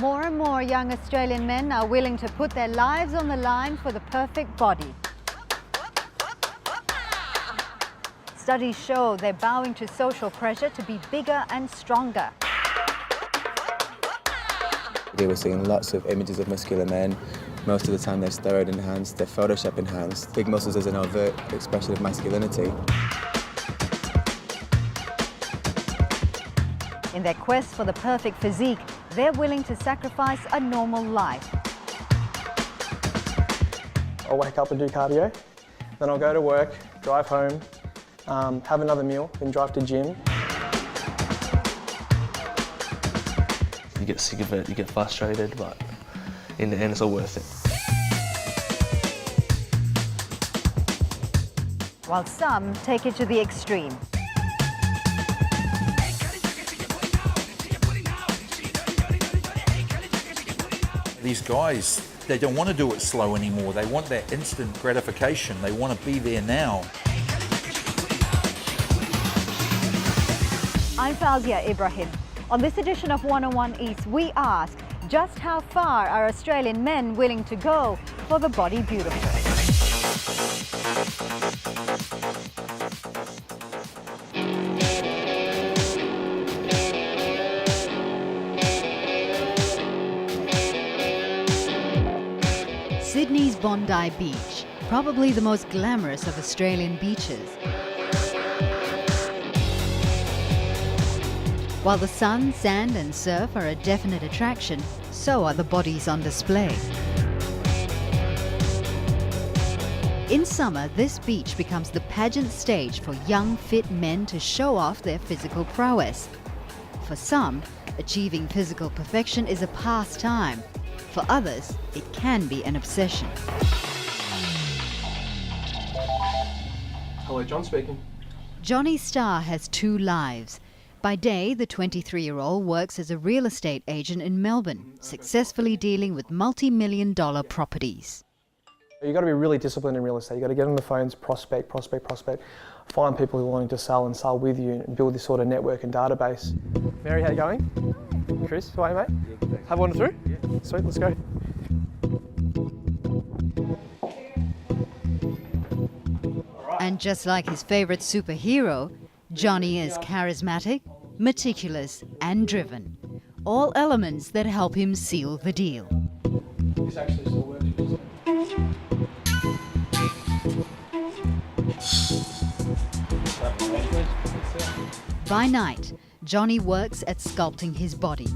More and more young Australian men are willing to put their lives on the line for the perfect body. Studies show they're bowing to social pressure to be bigger and stronger. They were seeing lots of images of muscular men. Most of the time they're steroid enhanced, they're Photoshop enhanced. Big muscles is an overt expression of masculinity. In their quest for the perfect physique, they're willing to sacrifice a normal life. I'll wake up and do cardio, then I'll go to work, drive home, have another meal, then drive to gym. You get sick of it, you get frustrated, but in the end it's all worth it. While some take it to the extreme. These guys, they don't want to do it slow anymore. They want that instant gratification. They want to be there now. I'm Fawzia Ibrahim. On this edition of 101 East, we ask just how far are Australian men willing to go for the body beautiful? Sydney's Bondi Beach, probably the most glamorous of Australian beaches. While the sun, sand and surf are a definite attraction, so are the bodies on display. In summer, this beach becomes the pageant stage for young, fit men to show off their physical prowess. For some, achieving physical perfection is a pastime. For others, it can be an obsession. Hello, John speaking. Johnny Starr has two lives. By day, the 23-year-old works as a real estate agent in Melbourne, successfully dealing with multi-million-dollar properties. You've got to be really disciplined in real estate. You've got to get on the phones, prospect, find people who are willing to sell and sell with you and build this sort of network and database. Mary, how you going? Chris, how are you, mate? Have one through? Yeah. Sweet, let's go. And just like his favorite superhero, Johnny is charismatic, meticulous and driven. All elements that help him seal the deal. This actually still works. By night, Johnny works at sculpting his body.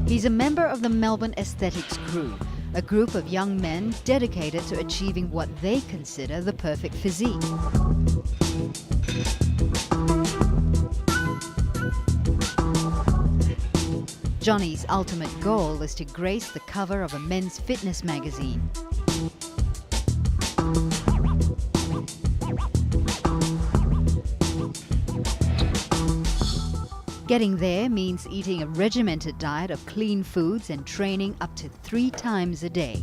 He's a member of the Melbourne Aesthetics Crew, a group of young men dedicated to achieving what they consider the perfect physique. Johnny's ultimate goal is to grace the cover of a men's fitness magazine. Getting there means eating a regimented diet of clean foods and training up to 3 times a day.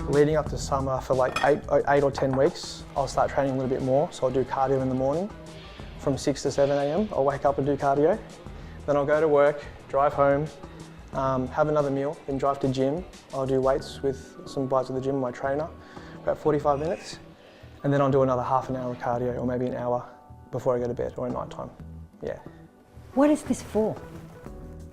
Leading up to summer for like 8 or 10 weeks, I'll start training a little bit more. So I'll do cardio in the morning from 6 to 7 a.m. I'll wake up and do cardio. Then I'll go to work, drive home, have another meal, then drive to gym. I'll do weights with some guys at the gym, my trainer, about 45 minutes. And then I'll do another half an hour of cardio or maybe an hour before I go to bed or at night time. Yeah. What is this for?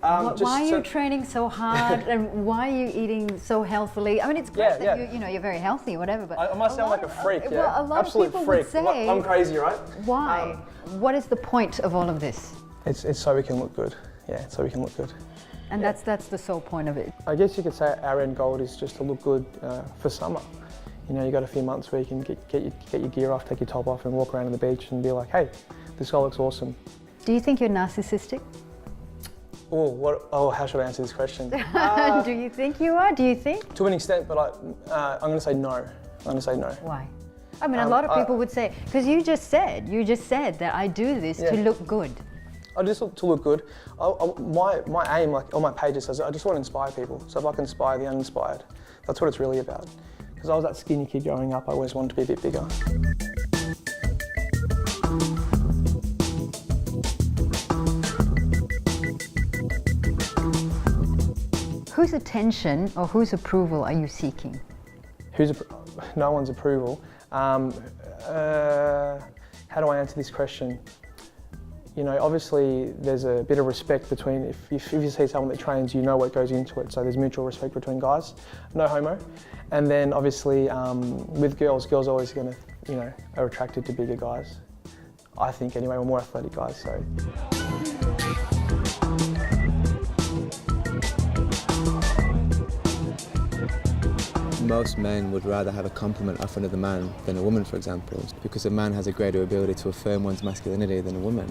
Why are you training so hard and why are you eating so healthily? I mean, it's great that you're very healthy or whatever, but I might sound like a freak, yeah. Well, a lot Absolute of people freak. would say, I'm crazy, right? Why? What is the point of all of this? It's so we can look good. Yeah, so we can look good. And that's the sole point of it. I guess you could say our end goal is just to look good for summer. You know, you got a few months where you can get your gear off, take your top off and walk around on the beach and be like, hey, this guy looks awesome. Do you think you're narcissistic? How should I answer this question? Do you think you are? Do you think? To an extent, but I'm going to say no. I'm going to say no. Why? I mean, a lot of people would say, because you just said that I do this to look good. I just look to look good. My aim, like on my page, says I just want to inspire people. So if I can inspire the uninspired, that's what it's really about. Because I was that skinny kid growing up, I always wanted to be a bit bigger. attention or whose approval are you seeking? No one's approval. How do I answer this question? You know, obviously there's a bit of respect between, if you see someone that trains, you know what goes into it, so there's mutual respect between guys, no homo. And then obviously with girls are always going to, you know, are attracted to bigger guys. I think anyway, we're more athletic guys, so. Most men would rather have a compliment off another man than a woman, for example, because a man has a greater ability to affirm one's masculinity than a woman.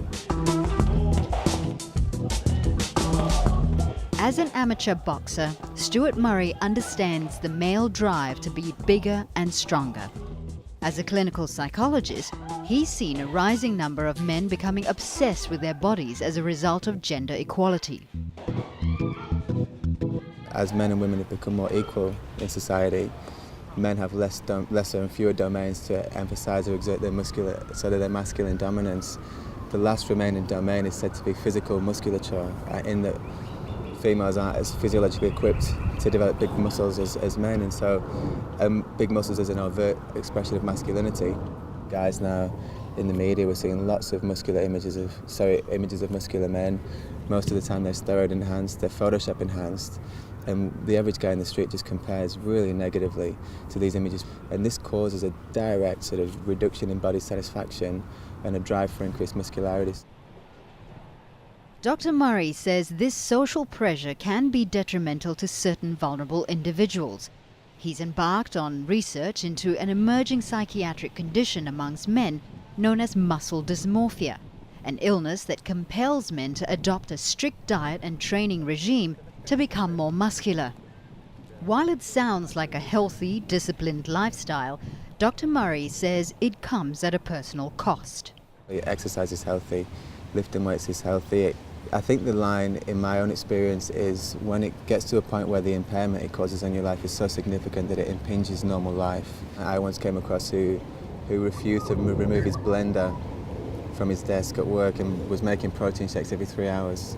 As an amateur boxer, Stuart Murray understands the male drive to be bigger and stronger. As a clinical psychologist, he's seen a rising number of men becoming obsessed with their bodies as a result of gender equality. As men and women have become more equal in society, men have lesser and fewer domains to emphasise or exert their masculine dominance. The last remaining domain is said to be physical musculature, in that females aren't as physiologically equipped to develop big muscles as men, and so big muscles is an overt expression of masculinity. Guys now in the media, we're seeing lots of images of muscular men. Most of the time they're steroid enhanced, they're Photoshop enhanced, and the average guy in the street just compares really negatively to these images, and this causes a direct sort of reduction in body satisfaction and a drive for increased muscularity. Dr. Murray says this social pressure can be detrimental to certain vulnerable individuals. He's embarked on research into an emerging psychiatric condition amongst men known as muscle dysmorphia, an illness that compels men to adopt a strict diet and training regime to become more muscular. While it sounds like a healthy, disciplined lifestyle, Dr. Murray says it comes at a personal cost. Exercise is healthy, lifting weights is healthy. I think the line, in my own experience, is when it gets to a point where the impairment it causes on your life is so significant that it impinges normal life. I once came across who refused to remove his blender from his desk at work and was making protein shakes every 3 hours.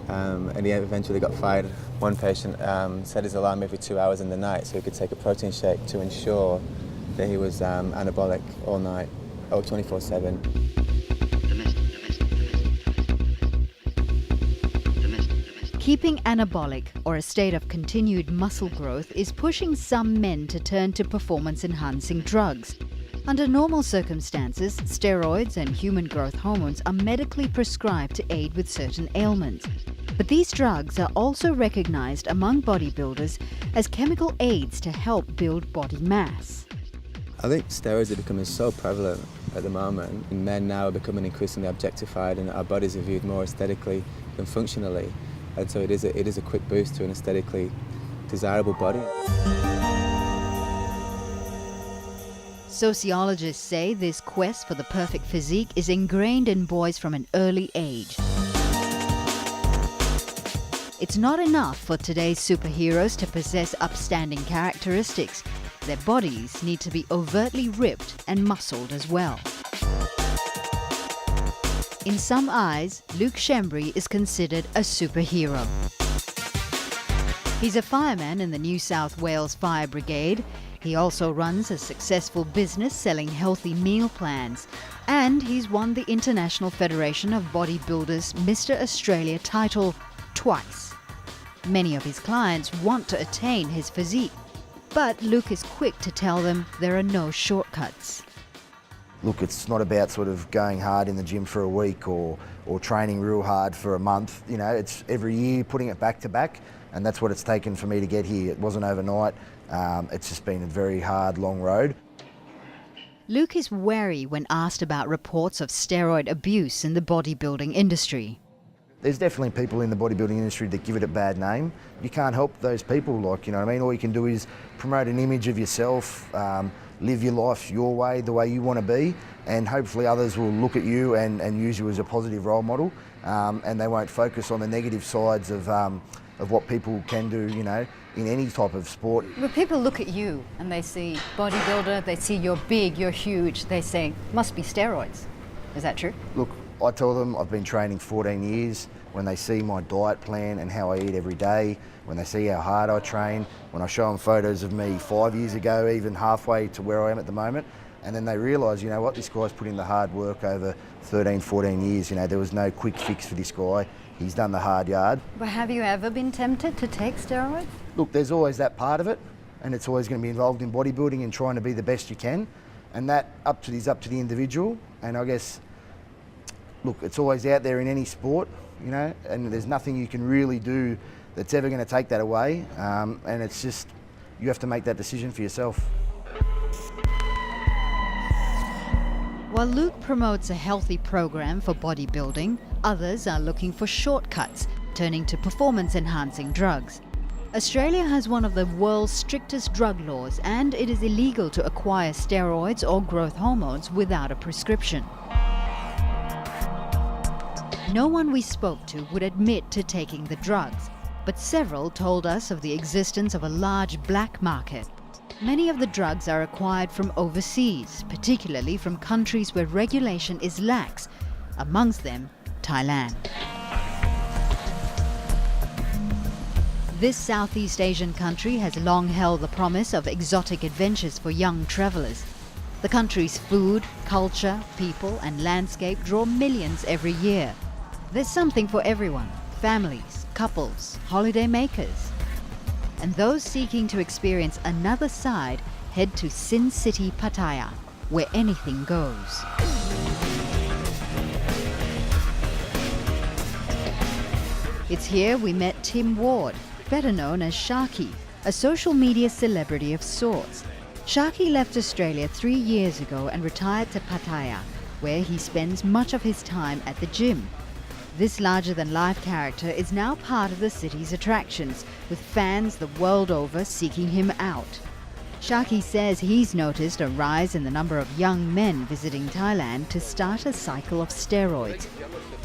And he eventually got fired. One patient set his alarm every 2 hours in the night so he could take a protein shake to ensure that he was anabolic all night, 24/7. Keeping anabolic, or a state of continued muscle growth, is pushing some men to turn to performance-enhancing drugs. Under normal circumstances, steroids and human growth hormones are medically prescribed to aid with certain ailments. But these drugs are also recognized among bodybuilders as chemical aids to help build body mass. I think steroids are becoming so prevalent at the moment, and men now are becoming increasingly objectified, and our bodies are viewed more aesthetically than functionally. And so it is a quick boost to an aesthetically desirable body. Sociologists say this quest for the perfect physique is ingrained in boys from an early age. It's not enough for today's superheroes to possess upstanding characteristics. Their bodies need to be overtly ripped and muscled as well. In some eyes, Luke Schembri is considered a superhero. He's a fireman in the New South Wales Fire Brigade. He also runs a successful business selling healthy meal plans. And he's won the International Federation of Bodybuilders Mr. Australia title twice. Many of his clients want to attain his physique, but Luke is quick to tell them there are no shortcuts. Look, it's not about sort of going hard in the gym for a week or training real hard for a month. You know, it's every year putting it back to back, and that's what it's taken for me to get here. It wasn't overnight. It's just been a very hard, long road. Luke is wary when asked about reports of steroid abuse in the bodybuilding industry. There's definitely people in the bodybuilding industry that give it a bad name. You can't help those people, like, you know what I mean? All you can do is promote an image of yourself, live your life your way, the way you want to be, and hopefully others will look at you and use you as a positive role model, and they won't focus on the negative sides of what people can do, you know, in any type of sport. When people look at you and they see bodybuilder, they see you're big, you're huge, they say, must be steroids. Is that true? Look, I tell them I've been training 14 years. when they see my diet plan and how I eat every day, when they see how hard I train, when I show them photos of me 5 years ago, even halfway to where I am at the moment, and then they realise, you know what, this guy's put in the hard work over 13, 14 years. You know, there was no quick fix for this guy. He's done the hard yard. But have you ever been tempted to take steroids? Look, there's always that part of it, and it's always going to be involved in bodybuilding and trying to be the best you can, and that is up to the individual. And I guess, look, it's always out there in any sport, you know, and there's nothing you can really do that's ever going to take that away, and it's just, you have to make that decision for yourself. While Luke promotes a healthy program for bodybuilding, others are looking for shortcuts, turning to performance-enhancing drugs. Australia has one of the world's strictest drug laws, and it is illegal to acquire steroids or growth hormones without a prescription. No one we spoke to would admit to taking the drugs, but several told us of the existence of a large black market. Many of the drugs are acquired from overseas, particularly from countries where regulation is lax, amongst them Thailand. This Southeast Asian country has long held the promise of exotic adventures for young travellers. The country's food, culture, people and landscape draw millions every year. There's something for everyone: families, couples, holiday makers. And those seeking to experience another side head to Sin City, Pattaya, where anything goes. It's here we met Tim Ward, better known as Sharky, a social media celebrity of sorts. Sharky left Australia 3 years ago and retired to Pattaya, where he spends much of his time at the gym. This larger-than-life character is now part of the city's attractions, with fans the world over seeking him out. Sharky says he's noticed a rise in the number of young men visiting Thailand to start a cycle of steroids.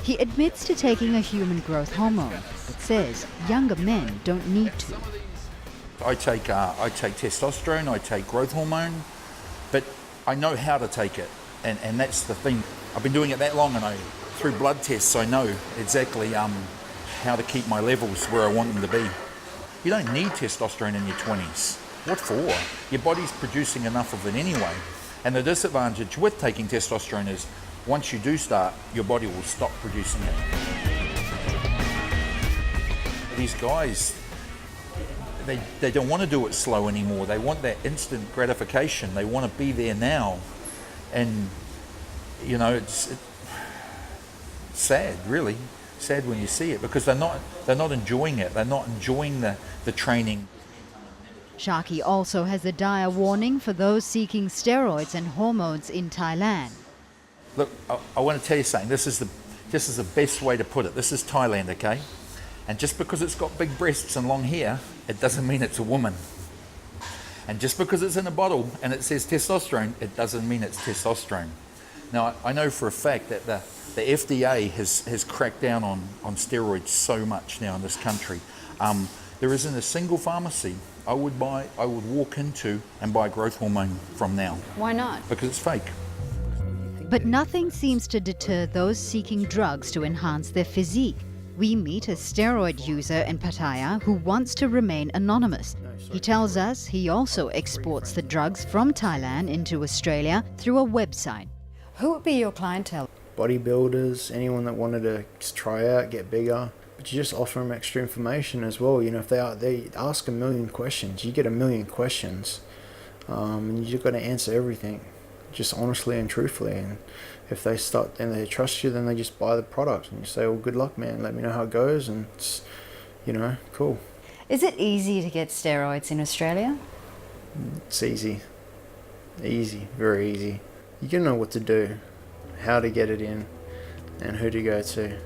He admits to taking a human growth hormone, but says younger men don't need to. I take testosterone, I take growth hormone, but I know how to take it, and that's the thing. I've been doing it that long, and through blood tests I know exactly how to keep my levels where I want them to be. You don't need testosterone in your 20s. What for? Your body's producing enough of it anyway. And the disadvantage with taking testosterone is once you do start, your body will stop producing it. These guys, they don't want to do it slow anymore. They want that instant gratification. They want to be there now. And, you know, it's sad, really. Sad when you see it, because they're not enjoying it. They're not enjoying the training. Sharky also has a dire warning for those seeking steroids and hormones in Thailand. Look, I want to tell you something. This is the best way to put it. This is Thailand, okay? And just because it's got big breasts and long hair, it doesn't mean it's a woman. And just because it's in a bottle and it says testosterone, it doesn't mean it's testosterone. Now, I know for a fact that the FDA has cracked down on steroids so much now in this country. There isn't a single pharmacy I would walk into and buy growth hormone from now. Why not? Because it's fake. But nothing seems to deter those seeking drugs to enhance their physique. We meet a steroid user in Pattaya who wants to remain anonymous. He tells us he also exports the drugs from Thailand into Australia through a website. Who would be your clientele? Bodybuilders, anyone that wanted to try out, get bigger. But you just offer them extra information as well. You know, if they ask a million questions, you get a million questions, and you've got to answer everything, just honestly and truthfully. And if they start and they trust you, then they just buy the product, and you say, "Well, good luck, man. Let me know how it goes," and it's, you know, cool. Is it easy to get steroids in Australia? It's easy, very easy. You gotta know what to do, how to get it in, and who to go to.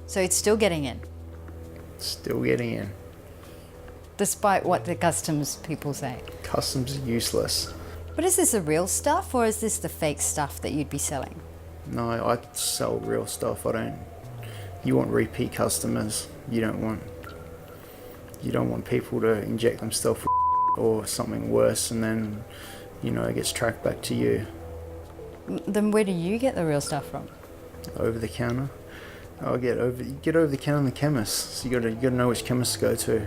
So it's still getting in, Still getting in. despite what the customs people say. Customs are useless. But is this the real stuff, or is this the fake stuff that you'd be selling? No, I sell real stuff. You want repeat customers. You don't want people to inject themselves or something worse, and then, you know, it gets tracked back to you. Then where do you get the real stuff from? Over the counter. You get over the counter in the chemist. So you got to know which chemist to go to.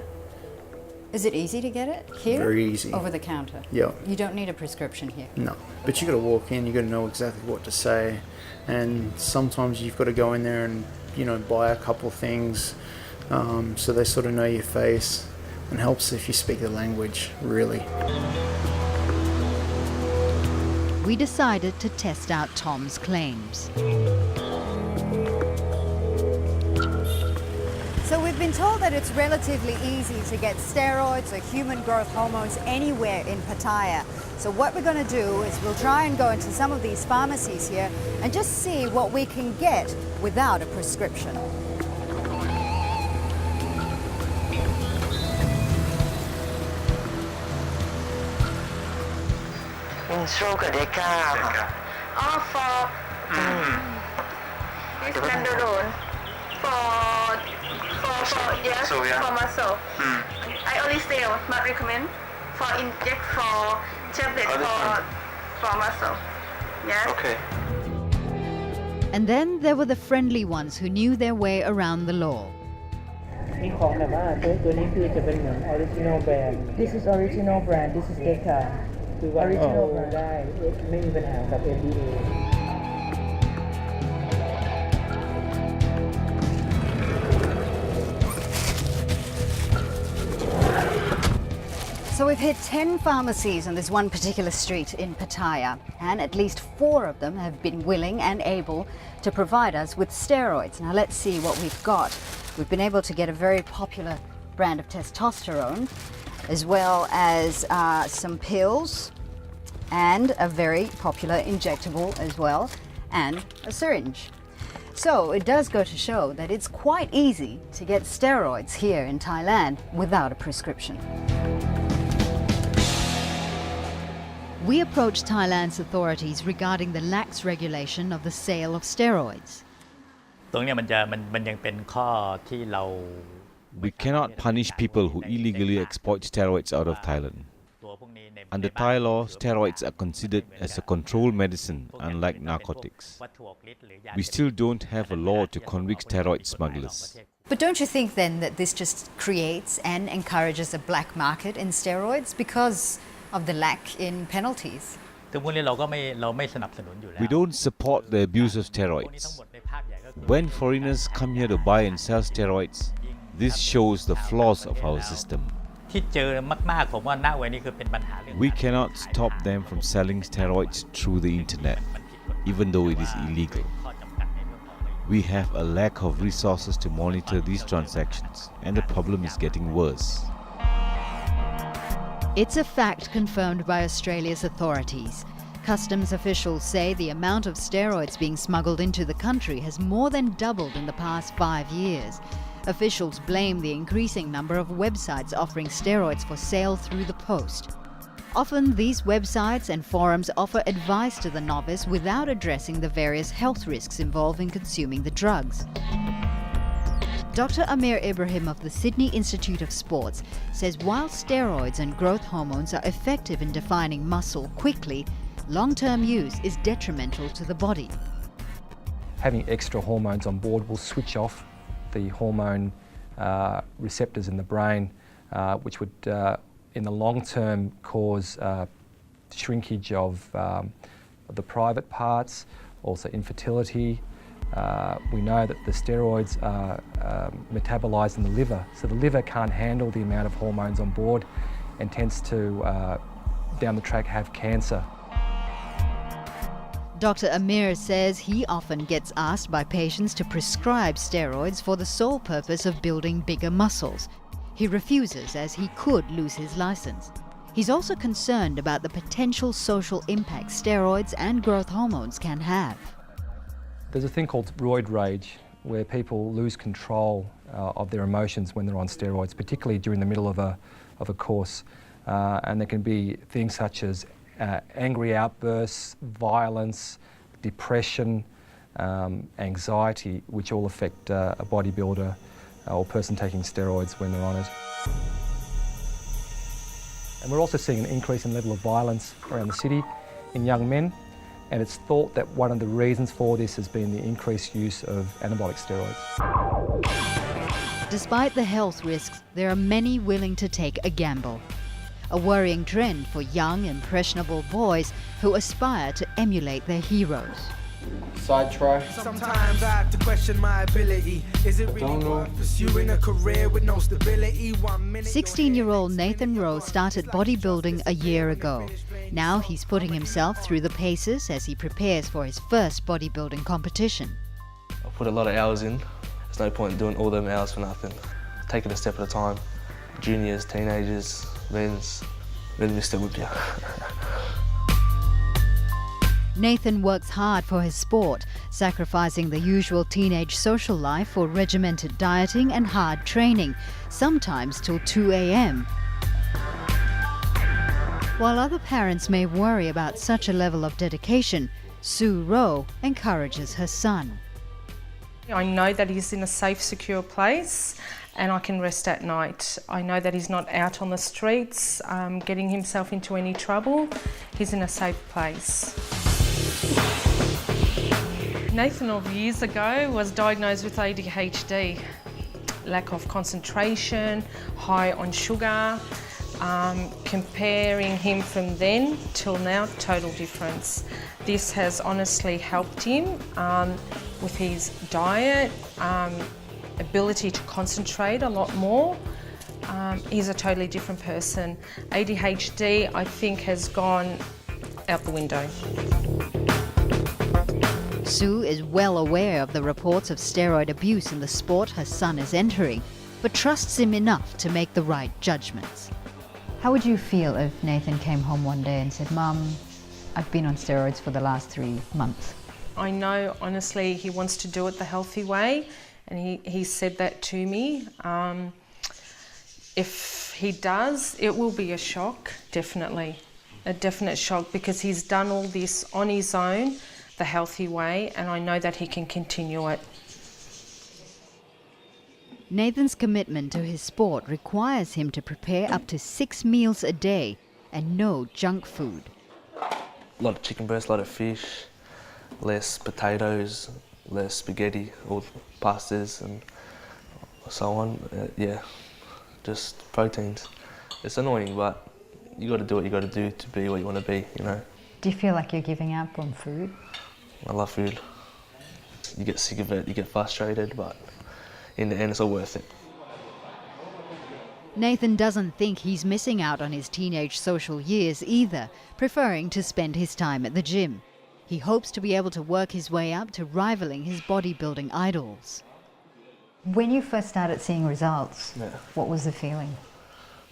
Is it easy to get it here? Very easy. Over the counter? Yeah. You don't need a prescription here? No. But you got to walk in, you got to know exactly what to say. And sometimes you've got to go in there and, buy a couple of things so they sort of know your face. And helps if you speak the language, really. We decided to test out Tom's claims. So we've been told that it's relatively easy to get steroids or human growth hormones anywhere in Pattaya. So what we're going to do is we'll try and go into some of these pharmacies here and just see what we can get without a prescription. Introกับเดก้าค่ะ for it's Nandorone for yes for muscle. I only sell, not recommend for inject for tablet for muscle. Yes. Okay. And then there were the friendly ones who knew their way around the law. มีของแบบว่าตัวนี้คือจะเป็นเหมือน original brand This is original brand This is Deca คือว่า original brand ได้ไม่มีปัญหากับ FDA So we've hit 10 pharmacies on this one particular street in Pattaya, and at least 4 of them have been willing and able to provide us with steroids. Now let's see what we've got. We've been able to get a very popular brand of testosterone, as well as some pills, and a very popular injectable as well, and a syringe. So it does go to show that it's quite easy to get steroids here in Thailand without a prescription. We approached Thailand's authorities regarding the lax regulation of the sale of steroids. ตรงนี้มันยังเป็นข้อที่เรา We cannot punish people who illegally export steroids out of Thailand. Under Thai law, steroids are considered as a controlled medicine, unlike narcotics. We still don't have a law to convict steroid smugglers. But don't you think then that this just creates and encourages a black market in steroids because of the lack in penalties? ซึ่งพวกนี้เราไม่สนับสนุนอยู่แล้ว We don't support the abuse of steroids. When foreigners come here to buy and sell steroids, this shows the flaws of our system. ที่เจอมากๆผมว่าณวันนี้คือเป็นปัญหาเรื่อง We cannot stop them from selling steroids through the internet, even though it is illegal. We have a lack of resources to monitor these transactions, and the problem is getting worse. It's a fact confirmed by Australia's authorities. Customs officials say the amount of steroids being smuggled into the country has more than doubled in the past 5 years. Officials blame the increasing number of websites offering steroids for sale through the post. Often these websites and forums offer advice to the novice without addressing the various health risks involved in consuming the drugs. Dr. Amir Ibrahim of the Sydney Institute of Sports says while steroids and growth hormones are effective in defining muscle quickly, long-term use is detrimental to the body. Having extra hormones on board will switch off the hormone receptors in the brain, which would in the long term cause shrinkage of the private parts, also infertility. We know that the steroids are metabolized in the liver, so the liver can't handle the amount of hormones on board and tends to, down the track, have cancer. Dr. Amir says he often gets asked by patients to prescribe steroids for the sole purpose of building bigger muscles. He refuses as he could lose his license. He's also concerned about the potential social impact steroids and growth hormones can have. There's a thing called roid rage, where people lose control of their emotions when they're on steroids, particularly during the middle of a course. And there can be things such as angry outbursts, violence, depression, anxiety, which all affect a bodybuilder or person taking steroids when they're on it. And we're also seeing an increase in level of violence around the city in young men, and it's thought that one of the reasons for this has been the increased use of anabolic steroids. Despite the health risks, there are many willing to take a gamble. A worrying trend for young, impressionable boys who aspire to emulate their heroes. Side try. Sometimes I have to question my ability. Is it really worth pursuing a career with no stability? 16-year-old Nathan Rowe started bodybuilding a year ago. Now he's putting himself through the paces as he prepares for his first bodybuilding competition. I put a lot of hours in. There's no point in doing all them hours for nothing. Take it a step at a time. Juniors, teenagers, men's, then Mr. Olympia. Nathan works hard for his sport, sacrificing the usual teenage social life for regimented dieting and hard training, sometimes till 2 a.m. While other parents may worry about such a level of dedication, Sue Rowe encourages her son. I know that he's in a safe, secure place and I can rest at night. I know that he's not out on the streets getting himself into any trouble. He's in a safe place. Nathan of years ago was diagnosed with ADHD, lack of concentration, high on sugar. Comparing him from then till now, total difference. This has honestly helped him with his diet, ability to concentrate a lot more. He's a totally different person. ADHD, I think, has gone out the window. Sue is well aware of the reports of steroid abuse in the sport her son is entering, but trusts him enough to make the right judgments. How would you feel if Nathan came home one day and said, "Mum, I've been on steroids for the last 3 months"? I know, honestly, he wants to do it the healthy way, and he said that to me. If he does, it will be a shock, definitely. A definite shock, because he's done all this on his own, the healthy way, and I know that he can continue it. Nathan's commitment to his sport requires him to prepare up to 6 meals a day and no junk food. A lot of chicken breast, a lot of fish, less potatoes, less spaghetti or pastas and so on. Yeah, just proteins. It's annoying, but you got to do what you got to do to be what you want to be, you know. Do you feel like you're giving up on food? I love food. You get sick of it, you get frustrated, but in the end it's all worth it. Nathan doesn't think he's missing out on his teenage social years either, preferring to spend his time at the gym. He hopes to be able to work his way up to rivaling his bodybuilding idols. When you first started seeing results, Yeah. what was the feeling?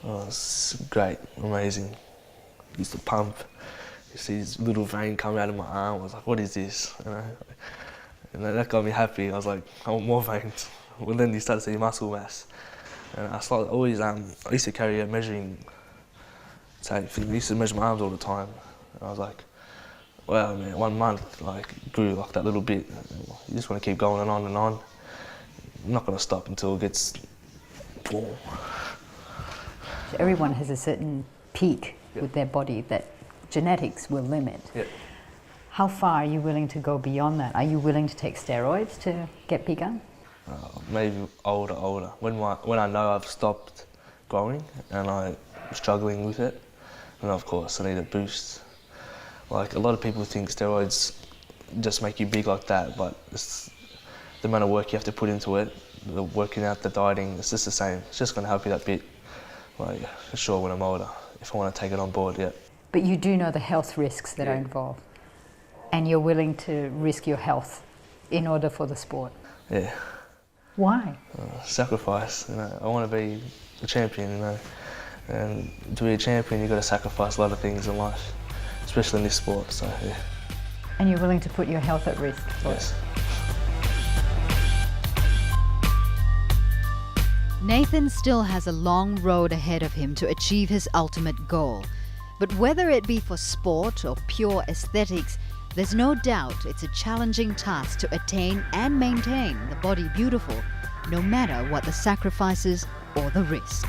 Oh, it's great, amazing. Used to pump. You see this little vein come out of my arm. I was like, what is this? You know? And that got me happy. I was like, I want more veins. Well, then you start to see muscle mass. And I started always, I used to carry a measuring tape. I used to measure my arms all the time. And I was like, wow, man, 1 month, like, grew like that little bit. You just want to keep going and on and on. I'm not going to stop until it gets, boom. Everyone has a certain peak with their body that genetics will limit. Yeah. How far are you willing to go beyond that? Are you willing to take steroids to get bigger? Maybe older. When I know I've stopped growing and I'm struggling with it, then of course I need a boost. Like, a lot of people think steroids just make you big like that, but it's the amount of work you have to put into it, the working out, the dieting, it's just the same. It's just going to help you that bit. Like, for sure when I'm older, if I want to take it on board, yeah. But you do know the health risks that are involved, and you're willing to risk your health in order for the sport. Yeah. Why? Sacrifice, you know. I want to be a champion, you know. And to be a champion, you've got to sacrifice a lot of things in life, especially in this sport, so yeah. And you're willing to put your health at risk for Yes. Nathan still has a long road ahead of him to achieve his ultimate goal. But whether it be for sport or pure aesthetics, there's no doubt it's a challenging task to attain and maintain the body beautiful, no matter what the sacrifices or the risk.